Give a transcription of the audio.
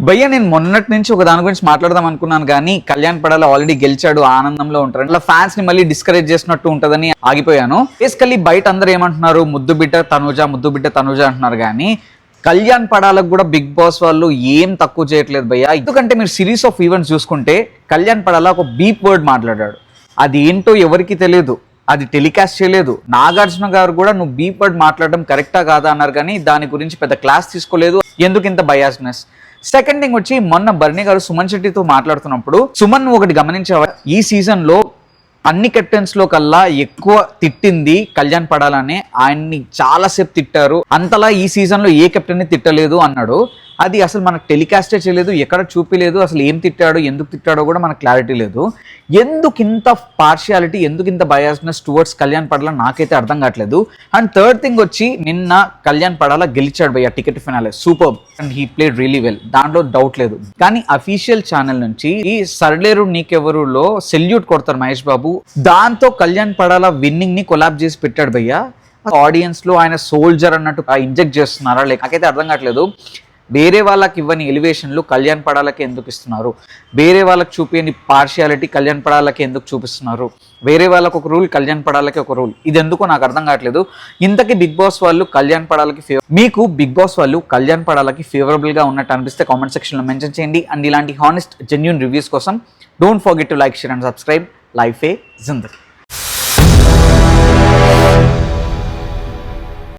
భయ్య నేను మొన్నటి నుంచి ఒక దాని గురించి మాట్లాడదాం అనుకున్నాను కానీ కళ్యాణ్ పడాల ఆల్రెడీ గెలిచాడు ఆనందంలో ఉంటారు అట్లా ఫ్యాన్స్ ని మళ్ళీ డిస్కరేజ్ చేసినట్టు ఉంటదని ఆగిపోయాను. బేసికల్లీ బయట అందరూ ఏమంటున్నారు, ముద్దు బిడ్డ తనుజ అంటున్నారు కానీ కళ్యాణ్ పడాలకు కూడా బిగ్ బాస్ వాళ్ళు ఏం తక్కువ చేయట్లేదు భయ్య. ఎందుకంటే మీరు సిరీస్ ఆఫ్ ఈవెంట్స్ చూసుకుంటే కళ్యాణ్ పడాల ఒక బీప్ వర్డ్ మాట్లాడాడు, అది ఏంటో ఎవరికి తెలియదు, అది టెలికాస్ట్ చేయలేదు. నాగార్జున గారు కూడా నువ్వు బీప్ వర్డ్ మాట్లాడడం కరెక్టా కాదా అన్నారు కానీ దాని గురించి పెద్ద క్లాస్ తీసుకోలేదు. ఎందుకు ఇంత బయాస్నెస్? సెకండ్ థింగ్ వచ్చి మొన్న బర్నీ గారు సుమన్ శెట్టితో మాట్లాడుతున్నప్పుడు సుమన్ ఒకటి గమనించావా, ఈ సీజన్ లో అన్ని కెప్టెన్స్ లో కల్లా ఎక్కువ తిట్టింది కళ్యాణ్ పడాలని, ఆయన్ని చాలాసేపు తిట్టారు, అంతలా ఈ సీజన్ లో ఏ కెప్టెన్ ని తిట్టలేదు అన్నాడు. అది అసలు మనకు టెలికాస్టే చేయలేదు, ఎక్కడ చూపిలేదు, అసలు ఏం తిట్టాడో ఎందుకు తిట్టాడో కూడా మనకు క్లారిటీ లేదు. ఎందుకు ఇంత పార్షియాలిటీ, ఎందుకు ఇంత బయాస్నెస్ టువర్డ్స్ కళ్యాణ్ పడాల నాకైతే అర్థం కావట్లేదు. అండ్ థర్డ్ థింగ్ వచ్చి నిన్న కళ్యాణ్ పడాల గెలిచాడు భయ్య ticket finale, super and he played really well, దాంట్లో డౌట్ లేదు. కానీ అఫీషియల్ ఛానల్ నుంచి ఈ సర్లేరు నీకెవరులో సెల్యూట్ కొడతారు మహేష్ బాబు, దాంతో కళ్యాణ్ పడాల విన్నింగ్ ని కొలాబ్ చేసి పెట్టాడు భయ్య. ఆడియన్స్ లో ఆయన సోల్జర్ అన్నట్టు ఇంజెక్ట్ చేస్తున్నారా లేక నాకైతే అర్థం కావట్లేదు. వేరే వాళ్ళకి ఇవ్వని ఎలివేషన్లు కళ్యాణ్ పడాలకి ఎందుకు ఇస్తున్నారు, వేరే వాళ్ళకి చూపించని పార్షియాలిటీ కళ్యాణ్ పడాలకి ఎందుకు చూపిస్తున్నారు, వేరే వాళ్ళకి ఒక రూల్ కళ్యాణ్ పడాలకి ఒక రూల్, ఇది ఎందుకో నాకు అర్థం కావట్లేదు. ఇంతకీ బిగ్ బాస్ వాళ్ళు కళ్యాణ్ పడాలకి మీకు బిగ్ బాస్ వాళ్ళు కళ్యాణ్ పడాలకి ఫేవరబుల్ గా ఉన్నట్టు అనిపిస్తే కామెంట్ సెక్షన్ లో మెన్షన్ చేయండి. అండ్ ఇలాంటి హానెస్ట్ జెన్యూన్ రివ్యూస్ కోసం don't forget to like, share and subscribe. Life ఏ జిందగీ.